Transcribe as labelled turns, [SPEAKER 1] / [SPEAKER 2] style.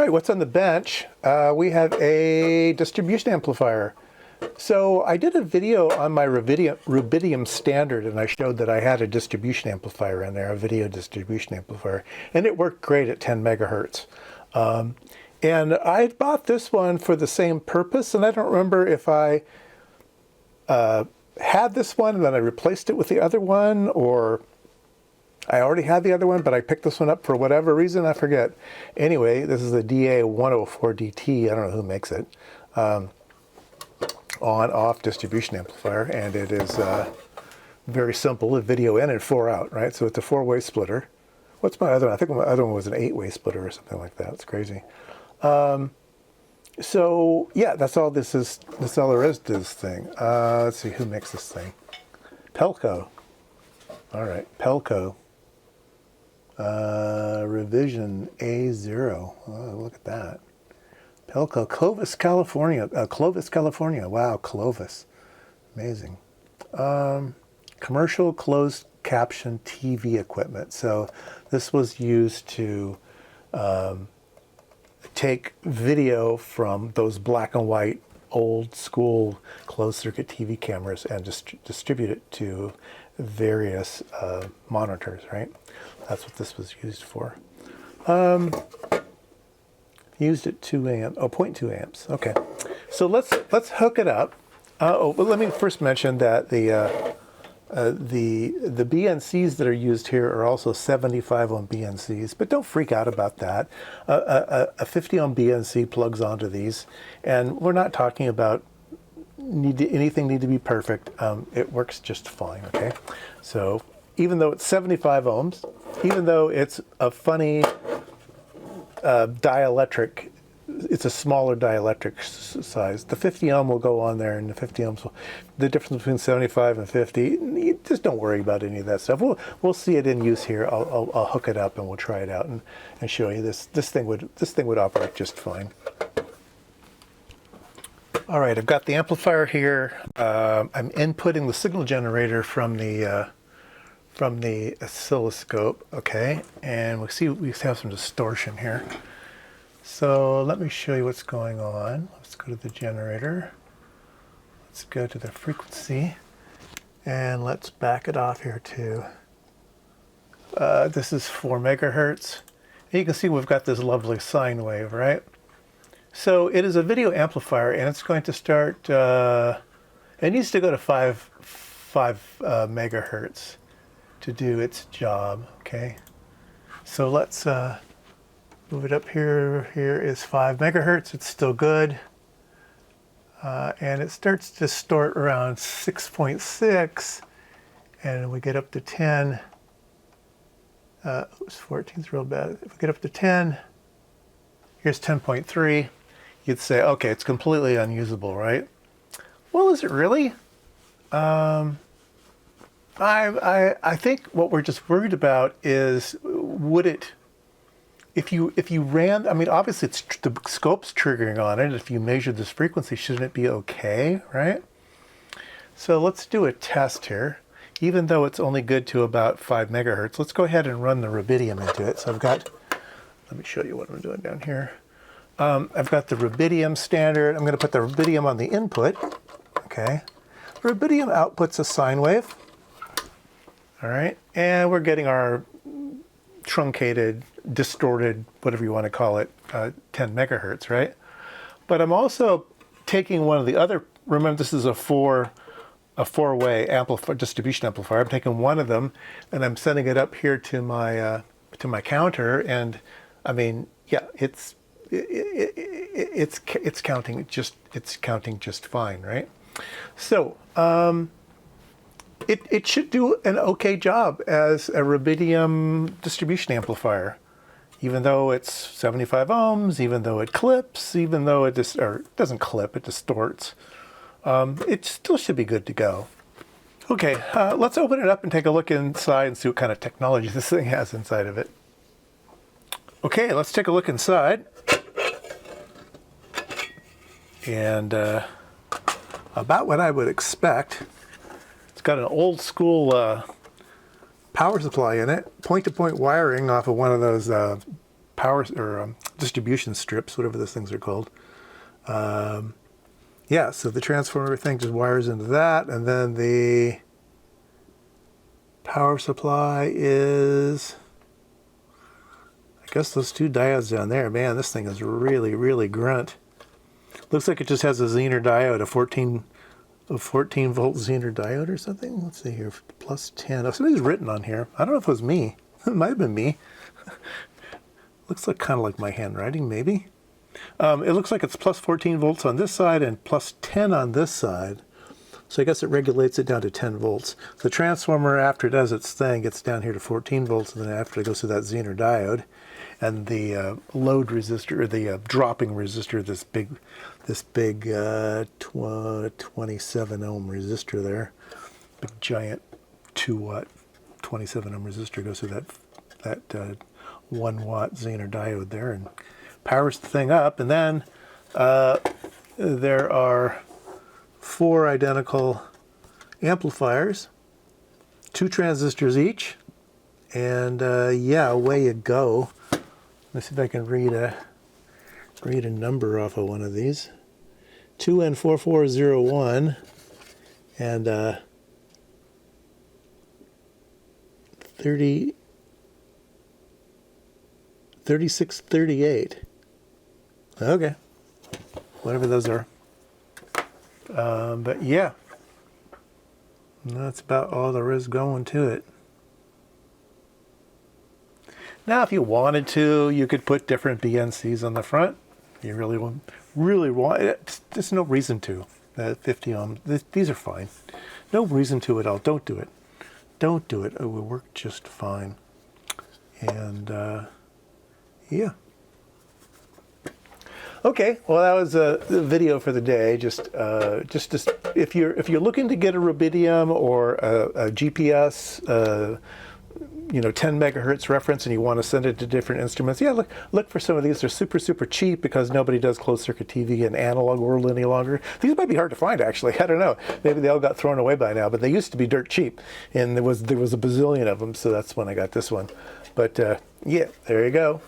[SPEAKER 1] right, what's on the bench? We have a distribution amplifier. So I did a video on my Rubidium standard, and I showed that I had a distribution amplifier in there, a video distribution amplifier, and it worked great at 10 megahertz. And I bought this one for the same purpose, and I don't remember if I had this one and then I replaced it with the other one, or I already had the other one, but I picked this one up for whatever reason, I forget. Anyway, this is the DA104DT, I don't know who makes it. On-off distribution amplifier, and it is very simple, a video in and 4 out, right? So it's a 4-way splitter. What's my other one? I think my other one was an 8-way splitter or something like that. It's crazy. So yeah, that's all this is. That's all there is to this thing. Let's see, who makes this thing? Pelco. All right, Pelco. Revision A0. Oh, look at that. Pelco, Clovis, California. Clovis, California. Wow, Clovis. Amazing. Commercial closed caption TV equipment. So this was used to take video from those black and white old school closed circuit TV cameras and distribute it to various monitors, right? That's what this was used for. Used at 2 amp, 0.2 amps. Okay, so let's hook it up. But let me first mention that the BNCs that are used here are also 75 ohm BNCs, but don't freak out about that. A 50 ohm BNC plugs onto these, and we're not talking about anything need to be perfect. It works just fine. Okay, so even though it's 75 ohms, even though it's a funny dielectric, it's a smaller dielectric size. The 50 ohm will go on there, and the 50 ohms will, the difference between 75 and 50, just don't worry about any of that stuff. We'll see it in use here. I'll hook it up and we'll try it out and show you this. This thing would operate just fine. All right, I've got the amplifier here. I'm inputting the signal generator from the oscilloscope, okay, and we have some distortion here. So let me show you what's going on. Let's go to the generator. Let's go to the frequency, and let's back it off here too. This is 4 megahertz. And you can see we've got this lovely sine wave, right? So it is a video amplifier, and it's going to start, it needs to go to 5 megahertz to do its job, okay? So let's move it up here. Here is 5 megahertz. It's still good. And it starts to distort around 6.6, and we get up to 10. Oops, 14's real bad. If we get up to 10, here's 10.3. You'd say, okay, it's completely unusable, right? Well, is it really? I think what we're just worried about is, would it, if you ran, I mean, obviously it's the scope's triggering on it. If you measure this frequency, shouldn't it be okay, right? So let's do a test here. Even though it's only good to about 5 megahertz, let's go ahead and run the Rubidium into it. So I've got, let me show you what I'm doing down here. I've got the Rubidium standard. I'm going to put the Rubidium on the input, okay? Rubidium outputs a sine wave. All right, and we're getting our truncated, distorted, whatever you want to call it, 10 megahertz, right? But I'm also taking one of the other, remember this is a four-way amplifier, distribution amplifier. I'm taking one of them and I'm setting it up here to my counter, and I mean, yeah, it's counting just fine, right? So it should do an okay job as a Rubidium distribution amplifier, even though it's 75 ohms, even though it clips, even though it it doesn't clip, it distorts. It still should be good to go. Okay, let's open it up and take a look inside and see what kind of technology this thing has inside of it. Okay, let's take a look inside. And about what I would expect. It's got an old school power supply in it, point-to-point wiring off of one of those distribution strips, whatever those things are called. Yeah, so the transformer thing just wires into that, and then the power supply is, I guess, those two diodes down there. Man, this thing is really, really grunt. Looks like it just has a Zener diode, a 14 volt Zener diode or something. Let's see here, plus 10. Oh, somebody's written on here. I don't know if it was me. It might have been me. Looks like kind of like my handwriting, maybe. It looks like it's plus 14 volts on this side and plus 10 on this side. So I guess it regulates it down to 10 volts. The transformer, after it does its thing, gets down here to 14 volts, and then after it goes through that Zener diode. And the load resistor, or the dropping resistor, this big 27 ohm resistor there, big giant 2 watt 27 ohm resistor goes through that 1 watt Zener diode there and powers the thing up. And then there are 4 identical amplifiers, 2 transistors each, and yeah, away you go. Let's see if I can read a number off of one of these. 2N4401 and 3638. Okay, whatever those are. But yeah, that's about all there is going to it. Now, if you wanted to, you could put different BNCs on the front. You really want it. There's no reason to. 50 ohm. These are fine. No reason to at all. Don't do it. Don't do it. It will work just fine. And yeah. Okay. Well, that was the video for the day. Just if you're looking to get a Rubidium or a GPS. 10 megahertz reference and you want to send it to different instruments, yeah, look for some of these. They're super, super cheap because nobody does closed circuit TV in analog world any longer. These might be hard to find, actually. I don't know. Maybe they all got thrown away by now, but they used to be dirt cheap, and there was a bazillion of them, so that's when I got this one. But yeah, there you go.